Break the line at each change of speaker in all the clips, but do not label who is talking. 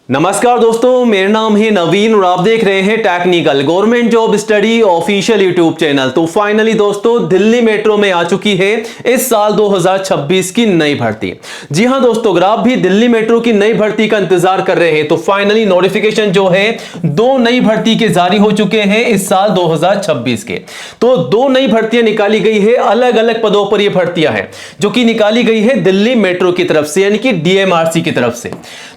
नमस्कार दोस्तों, मेरा नाम है नवीन और आप देख रहे हैं technical government job study official YouTube channel. तो फाइनली दोस्तों, दिल्ली मेट्रो में आ चुकी है इस साल 2026 की नई भर्ती। जी हां दोस्तों, अगर आप भी दिल्ली मेट्रो की नई भर्ती का इंतजार कर रहे हैं तो फाइनली नोटिफिकेशन जो है दो नई भर्ती के जारी हो चुके हैं इस साल 2026 के। तो दो नई भर्तियां निकाली गई है, अलग अलग पदों पर यह भर्तियां हैं जो कि निकाली गई है दिल्ली मेट्रो की तरफ से, यानी कि डीएमआरसी की तरफ से।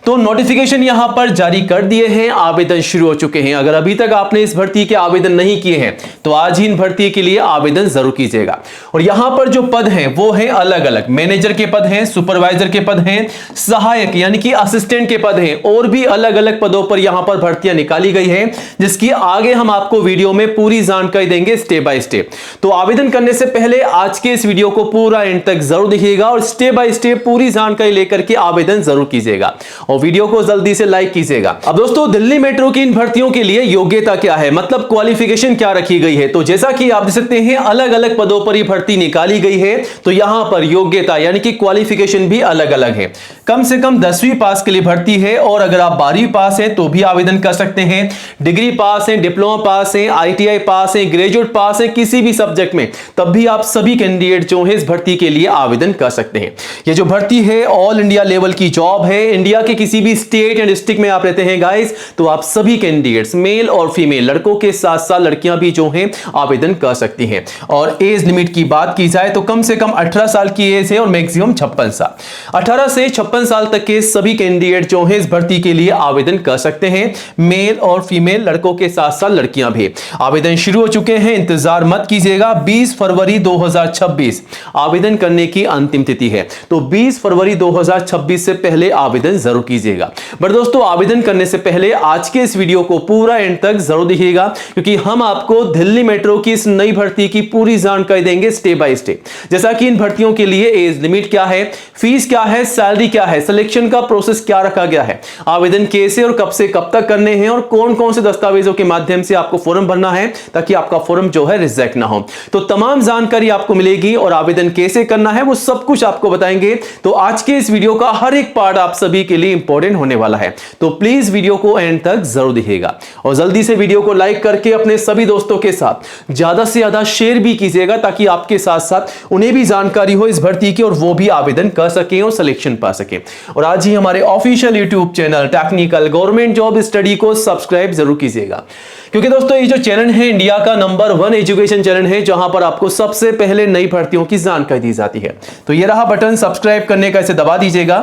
तो नोटिफिकेशन यहां पर जारी कर दिए हैं, आवेदन शुरू हो चुके हैं। अगर अभी तक आपने इस भर्ती के आवेदन नहीं किए हैं तो आज ही इन भर्ती के लिए आवेदन जरूर कीजिएगा। और यहां पर जो पद हैं वो हैं अलग अलग, मैनेजर के पद हैं, सुपरवाइजर के पद हैं, सहायक यानी कि असिस्टेंट के पद हैं, और भी अलग अलग पदों पर यहां पर भर्तियां निकाली गई हैं, जिसकी आगे हम आपको वीडियो में पूरी जानकारी देंगे स्टेप बाय स्टेप। तो आवेदन करने से पहले आज के इस वीडियो को पूरा एंड तक जरूर देखिएगा और स्टेप बाय स्टेप पूरी जानकारी लेकर के आवेदन जरूर कीजिएगा और वीडियो को जल्दी से लाइक कीजिएगा। अब दोस्तों, दिल्ली मेट्रो की इन भर्तियों के लिए योग्यता क्या है, मतलब क्वालिफिकेशन क्या रखी गई है। तो जैसा कि आप देख सकते हैं अलग अलग पदों पर यह भर्ती निकाली गई है, तो यहां पर योग्यता यानी कि क्वालिफिकेशन भी अलग अलग है। कम से कम 10वीं पास के लिए भर्ती है, और अगर आप 12वीं पास है तो भी आवेदन कर सकते हैं। डिग्री पास है, डिप्लोमा पास है, आईटीआई पास है, ग्रेजुएट पास है किसी भी सब्जेक्ट में, तब भी आप सभी कैंडिडेट जो है इस भर्ती के लिए आवेदन कर सकते हैं। यह जो भर्ती है ऑल इंडिया लेवल की जॉब है। इंडिया के किसी भी स्टेट या डिस्ट्रिक्ट में आप रहते हैं गाइस, तो आप सभी कैंडिडेट्स मेल और फीमेल, लड़कों के साथ साथ लड़कियां भी जो हैं आवेदन कर सकती हैं। और एज लिमिट की बात की जाए तो कम से कम 18 साल की एज है और मैक्सिमम 56 साल। 18 से 56 साल तक के सभी कैंडिडेट जो हैं इस भर्ती के लिए आवेदन कर सकते हैं, मेल और फीमेल, लड़कों के साथ साथ लड़कियां भी। आवेदन शुरू हो चुके हैं, इंतजार मत कीजिएगा। 20 फरवरी 2026 आवेदन करने की अंतिम तिथि है, तो 20 फरवरी 2026 से पहले आवेदन जरूर कीजिएगा। बट दोस्तों, आवेदन करने से पहले आज के इस वीडियो को पूरा एंड तक जरूर देखिएगा, क्योंकि हम आपको दिल्ली मेट्रो की इस नई भर्ती की पूरी जानकारी देंगे स्टेप बाय स्टेप। जैसा कि इन भर्तियों के लिए एज लिमिट क्या है, फीस क्या है, सैलरी क्या है, सिलेक्शन का प्रोसेस क्या रखा गया है, आवेदन कैसे और कब से कब तक करने हैं, और कौन कौन से दस्तावेजों के माध्यम से आपको फॉर्म भरना है ताकि आपका फॉर्म जो है रिजेक्ट ना हो। तो तमाम जानकारी आपको मिलेगी और आवेदन कैसे करना है वो सब कुछ आपको बताएंगे। तो आज के इस वीडियो का हर एक पार्ट आप सभी के लिए इंपॉर्टेंट होने वाला है, तो प्लीज वीडियो को एंड तक जरूर देखिएगा और जल्दी से वीडियो को लाइक करके अपने सभी दोस्तों के साथ ज्यादा से ज्यादा शेयर भी कीजिएगा, ताकि आपके साथ साथ उन्हें भी जानकारी हो इस भर्ती की और वो भी आवेदन कर सकें और सिलेक्शन पा सकें। और आज ही हमारे official YouTube channel technical government job study को सब्सक्राइब जरूर कीजिएगा, क्योंकि दोस्तों ये जो चैनल है इंडिया का नंबर 1 एजुकेशन चैनल है, जहां पर आपको सबसे पहले नई भर्तियों की जानकारी दी जाती है। तो ये रहा बटन सब्सक्राइब करने का, इसे दबा दीजिएगा।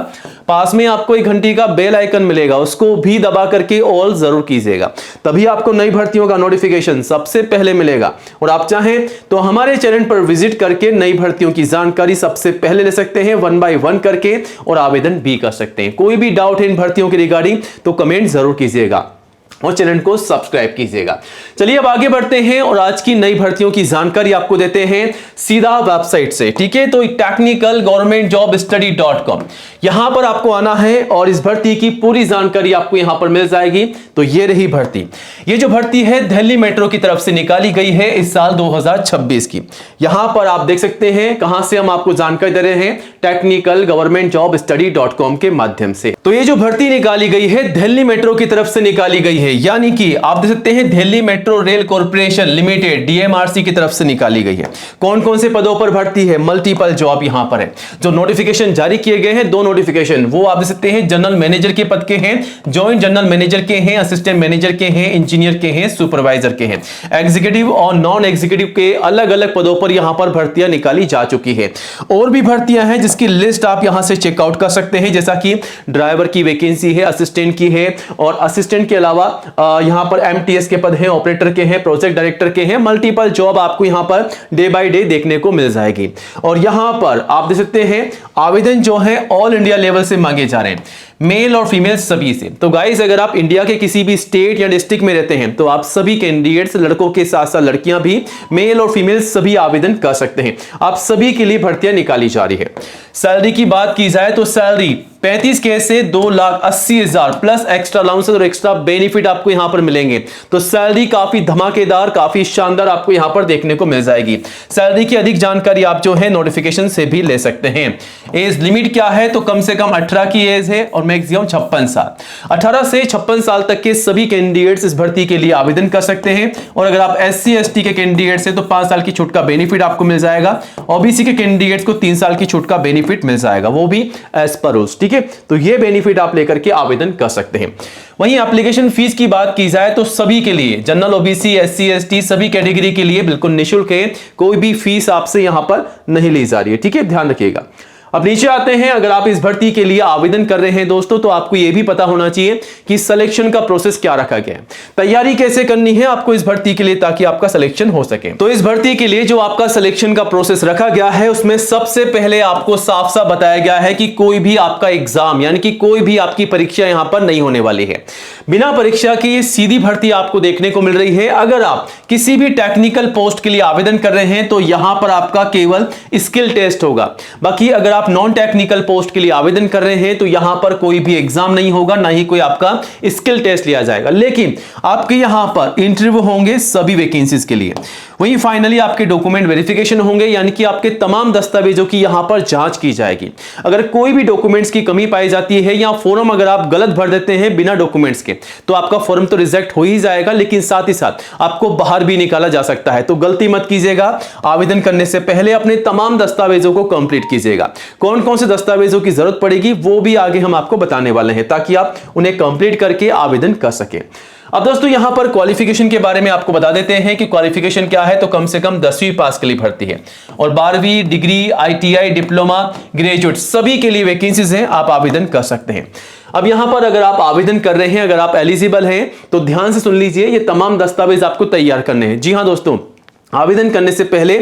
पास में आपको एक घंटी का बेल आइकन मिलेगा, उसको भी दबा करके ऑल जरूर कीजिएगा, तभी आपको नई भर्तियों का नोटिफिकेशन सबसे पहले मिलेगा। और आप चाहें तो हमारे चैनल पर विजिट करके नई भर्तियों की जानकारी सबसे पहले ले सकते हैं, 1 बाय 1 करके, और आवेदन भी कर सकते हैं। कोई भी डाउट है इन भर्तियों के रिगार्डिंग तो कमेंट जरूर कीजिएगा और चैनल को सब्सक्राइब कीजिएगा। चलिए अब आगे बढ़ते हैं और आज की नई भर्तियों की जानकारी आपको देते हैं सीधा वेबसाइट से, ठीक है। तो टेक्निकल गवर्नमेंट जॉब स्टडी.com, यहां पर आपको आना है और इस भर्ती की पूरी जानकारी आपको यहां पर मिल जाएगी। तो ये रही भर्ती। ये जो भर्ती है दिल्ली मेट्रो की तरफ से निकाली गई है इस साल 2026 की। यहां पर आप देख सकते हैं कहां से हम आपको जानकारी दे रहे हैं, टेक्निकल गवर्नमेंट जॉब स्टडी.com के माध्यम से। तो ये जो भर्ती निकाली गई है दिल्ली मेट्रो की तरफ से निकाली गई है, यानी कि आप देख सकते हैं Delhi metro rail corporation limited DMRC की तरफ से निकाली गई है। कौन कौन से पदों पर भर्ती है, मल्टीपल जॉब यहां पर है। जो नोटिफिकेशन जारी किए गए हैं, दो नोटिफिकेशन, वो आप देख सकते हैं जनरल मैनेजर के पद के हैं, जॉइंट जनरल मैनेजर के हैं, असिस्टेंट मैनेजर के हैं, इंजीनियर के हैं, सुपरवाइजर के हैं। एग्जीक्यूटिव और नॉन एग्जीक्यूटिव के अलग अलग पदों पर यहां पर भर्तियां निकाली जा चुकी है। और भी भर्तियां हैं जिसकी लिस्ट आप यहां से चेकआउट कर सकते हैं, जैसा कि ड्राइवर की वैकेंसी है, असिस्टेंट की है, और असिस्टेंट के अलावा यहां पर एमटीएस के पद हैं, ऑपरेटर के हैं, प्रोजेक्ट डायरेक्टर के हैं। मल्टीपल जॉब आपको यहां पर डे बाय डे देखने को मिल जाएगी। और यहां पर आप देख सकते हैं आवेदन जो है ऑल इंडिया लेवल से मांगे जा रहे हैं, मेल और फीमेल सभी से। तो गाइस, अगर आप इंडिया के किसी भी स्टेट या डिस्ट्रिक्ट में रहते हैं तो आप सभी कैंडिडेट्स, लड़कों के साथ साथ लड़कियां भी, मेल और फीमेल सभी आवेदन कर सकते हैं। आप सभी के लिए भर्तियां निकाली जा रही है। सैलरी की बात की जाए तो सैलरी 35K से 2,80,000 प्लस एक्स्ट्रा अलाउंसेस और एक्स्ट्रा बेनिफिट आपको यहां पर मिलेंगे। तो सैलरी काफी धमाकेदार, काफी शानदार आपको यहां पर देखने को मिल जाएगी। सैलरी की अधिक जानकारी आप जो है नोटिफिकेशन से भी ले सकते हैं। एज लिमिट क्या है, तो कम से कम 18 की एज है और मैक्सिमम 56 साल। 18 से 56 साल तक के सभी कैंडिडेट्स इस भर्ती के लिए आवेदन कर सकते हैं। और अगर आप SC ST के कैंडिडेट्स हैं तो 5 साल की छूट का बेनिफिट आपको मिल जाएगा। OBC के कैंडिडेट्स को 3 साल की छूट का बेनिफिट मिल जाएगा, वो भी एज पर रूल्स। ठीक है, तो ये बेनिफिट आप लेकर के आवेदन कर सकते हैं। वहीं एप्लीकेशन फीस की बात की जाए तो सभी के लिए, जनरल, OBC, SC ST सभी कैटेगरी के लिए बिल्कुल निःशुल्क है, कोई भी फीस आपसे यहां पर नहीं ली जा रही है। ठीक है, ध्यान रखिएगा। अब नीचे आते हैं, अगर आप इस भर्ती के लिए आवेदन कर रहे हैं दोस्तों, तो आपको यह भी पता होना चाहिए कि सिलेक्शन का प्रोसेस क्या रखा गया है, तैयारी कैसे करनी है आपको इस भर्ती के लिए ताकि आपका सिलेक्शन हो सके। तो इस भर्ती के लिए जो आपका सिलेक्शन का प्रोसेस रखा गया है उसमें सबसे पहले आपको साफ साफ बताया गया है कि कोई भी आपका एग्जाम यानी कि कोई भी आपकी परीक्षा यहां पर नहीं होने वाली है। बिना परीक्षा की सीधी भर्ती आपको देखने को मिल रही है। अगर आप किसी भी टेक्निकल पोस्ट के लिए आवेदन कर रहे हैं तो यहां पर आपका केवल स्किल टेस्ट होगा। बाकी अगर आप नॉन टेक्निकल पोस्ट के लिए आवेदन कर रहे हैं तो यहां पर कोई भी एग्जाम नहीं होगा, ना ही कोई आपका स्किल टेस्ट लिया जाएगा, लेकिन आपके यहां पर इंटरव्यू होंगे सभी वैकेंसीज के लिए। वहीं फाइनली आपके डॉक्यूमेंट वेरिफिकेशन होंगे, यानी कि आपके तमाम दस्तावेजों की यहां पर जांच की जाएगी। अगर कोई भी डॉक्यूमेंट्स की कमी पाई जाती है या फॉर्म अगर आप गलत भर देते हैं बिना डॉक्यूमेंट्स के, तो आपका फॉर्म तो रिजेक्ट हो ही जाएगा, लेकिन साथ ही साथ आपको बाहर भी निकाला जा सकता है। तो गलती मत कीजिएगा, आवेदन करने से पहले अपने तमाम दस्तावेजों को कंप्लीट कीजिएगा। कौन कौन से दस्तावेजों की जरूरत पड़ेगी वो भी आगे हम आपको बताने वाले हैं, ताकि आप उन्हें कंप्लीट करके आवेदन कर सकें। अब दोस्तों यहां पर क्वालिफिकेशन के बारे में आपको बता देते हैं कि क्वालिफिकेशन क्या है। तो कम से कम 10वीं पास के लिए भर्ती है, और 12वीं, डिग्री, ITI, डिप्लोमा, ग्रेजुएट सभी के लिए वैकेंसीज हैं, आप आवेदन कर सकते हैं। अब यहां पर अगर आप आवेदन कर रहे हैं, अगर आप एलिजिबल हैं तो ध्यान से सुन लीजिए, ये तमाम दस्तावेज आपको तैयार करने हैं। जी हां दोस्तों, आवेदन करने से पहले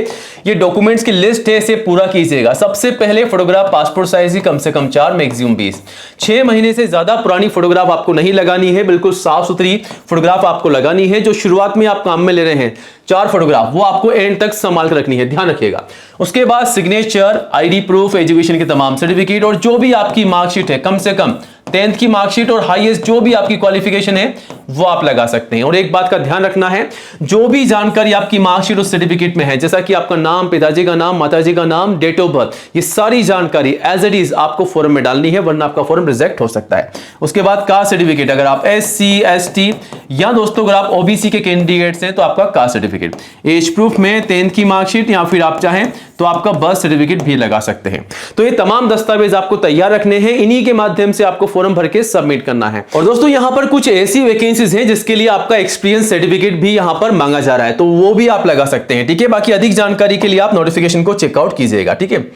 ये डॉक्यूमेंट्स की लिस्ट है, इसे पूरा कीजिएगा। सबसे पहले फोटोग्राफ पासपोर्ट साइज की कम से कम 4, मैक्सिमम 20। 6 महीने से ज्यादा पुरानी फोटोग्राफ आपको नहीं लगानी है, बिल्कुल साफ सुथरी फोटोग्राफ आपको लगानी है। जो शुरुआत में आप काम में ले रहे हैं 4 फोटोग्राफ, वो आपको एंड तक संभाल कर रखनी है, ध्यान रखिएगा। उसके बाद सिग्नेचर, ID प्रूफ, एजुकेशन के तमाम सर्टिफिकेट, और जो भी आपकी मार्कशीट है, कम से कम 10th की मार्कशीट और हाईएस्ट जो भी आपकी क्वालिफिकेशन है वो आप लगा सकते हैं। और एक बात का ध्यान रखना है, जो भी जानकारी आपकी मार्कशीट और सर्टिफिकेट में है, जैसा कि आपका नाम, पिताजी का नाम, माताजी का नाम, डेट ऑफ बर्थ, ये सारी जानकारी एज इट इज आपको फॉर्म में डालनी है, वरना आपका फॉर्म रिजेक्ट हो सकता है। उसके बाद कास्ट सर्टिफिकेट, अगर आप SC ST या दोस्तों अगर आप OBC के कैंडिडेट्स हैं तो आपका कास्ट सर्टिफिकेट, एज प्रूफ में 10th की मार्कशीट, या फिर आप चाहें तो आपका बर्थ सर्टिफिकेट भी लगा सकते हैं। तो ये तमाम दस्तावेज आपको तैयार रखने हैं, इन्हीं के माध्यम से आपको फॉर्म भर के सबमिट करना है। और दोस्तों यहां पर कुछ ऐसी वैकेंसीज हैं जिसके लिए आपका एक्सपीरियंस सर्टिफिकेट भी यहां पर मांगा जा रहा है, तो वो भी आप लगा सकते हैं। ठीक है, बाकी अधिक जानकारी के लिए आप नोटिफिकेशन को चेकआउट कीजिएगा। ठीक है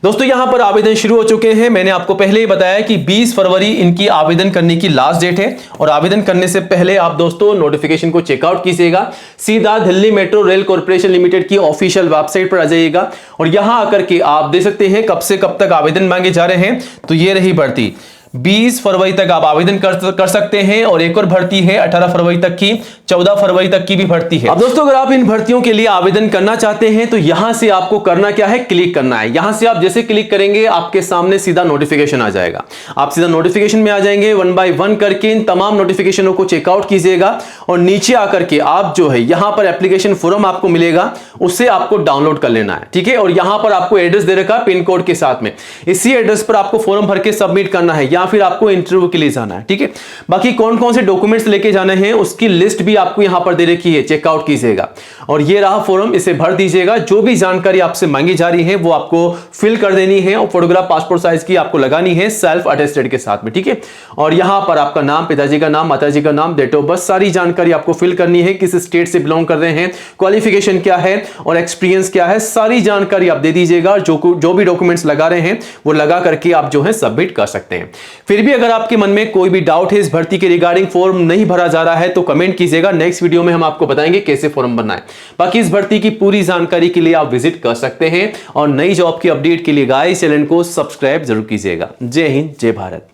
दोस्तों, यहां पर आवेदन शुरू हो चुके हैं। मैंने आपको पहले ही बताया कि 20 फरवरी इनकी आवेदन करने की लास्ट डेट है, और आवेदन करने से पहले आप दोस्तों नोटिफिकेशन को चेकआउट कीजिएगा। सीधा Delhi metro rail corporation limited की ऑफिशियल वेबसाइट पर आ जाइएगा, और यहां आकर के आप देख सकते हैं कब से कब तक आवेदन मांगे जा रहे हैं। तो ये रही भर्ती, 20 फरवरी तक आप आवेदन कर सकते हैं, और एक और भर्ती है 18 फरवरी तक की, 14 फरवरी तक की भी भर्ती है। अब दोस्तों अगर आप इन भर्तियों के लिए आवेदन करना चाहते हैं तो यहां से आपको करना क्या है, क्लिक करना है। यहां से आप जैसे क्लिक करेंगे आपके सामने सीधा नोटिफिकेशन आ जाएगा। आप सीधा नोटिफिकेशन में आ जाएंगे, 1 बाय 1 करके इन तमाम नोटिफिकेशनों को चेकआउट कीजिएगा, और नीचे आकर के आप जो है यहां पर एप्लीकेशन फॉर्म आपको मिलेगा, उससे आपको डाउनलोड कर लेना है। ठीक है, और यहां पर आपको एड्रेस दे रखा है पिन कोड के साथ में, इसी एड्रेस पर आपको फॉर्म भर के सबमिट करना है, या फिर आपको इंटरव्यू के लिए जाना है। ठीक है, बाकी कौन कौन से डॉक्यूमेंट्स लेके जाने हैं उसकी लिस्ट भी आपको यहां पर दे रखी है, चेकआउट कीजिएगा। और ये रहा फॉर्म, इसे भर दीजिएगा। जो भी जानकारी आपसे मांगी जा रही है वो आपको फिल कर देनी है, और फोटोग्राफ पासपोर्ट साइज की आपको लगानी है सेल्फ अटेस्टेड के साथ में। ठीक है, और यहां पर आपका नाम, पिताजी का नाम, माताजी का नाम, डेट ऑफ बर्थ, सारी जानकारी आपको फिल करनी है। किस स्टेट से बिलोंग कर रहे हैं, क्वालिफिकेशन क्या है और एक्सपीरियंस क्या है, सारी जानकारी आप दे दीजिएगा। जो भी डॉक्यूमेंट्स लगा रहे हैं वो लगा करके आप जो है सबमिट कर सकते हैं। फिर भी अगर आपके मन में कोई भी डाउट है इस भर्ती के रिगार्डिंग, फॉर्म नहीं भरा जा रहा है, तो कमेंट कीजिएगा। नेक्स्ट वीडियो में हम आपको बताएंगे कैसे फॉर्म भरना है। बाकी इस भर्ती की पूरी जानकारी के लिए आप विजिट कर सकते हैं, और नई जॉब की अपडेट के लिए गाइस चैनल को सब्सक्राइब जरूर कीजिएगा। जय हिंद, जय भारत।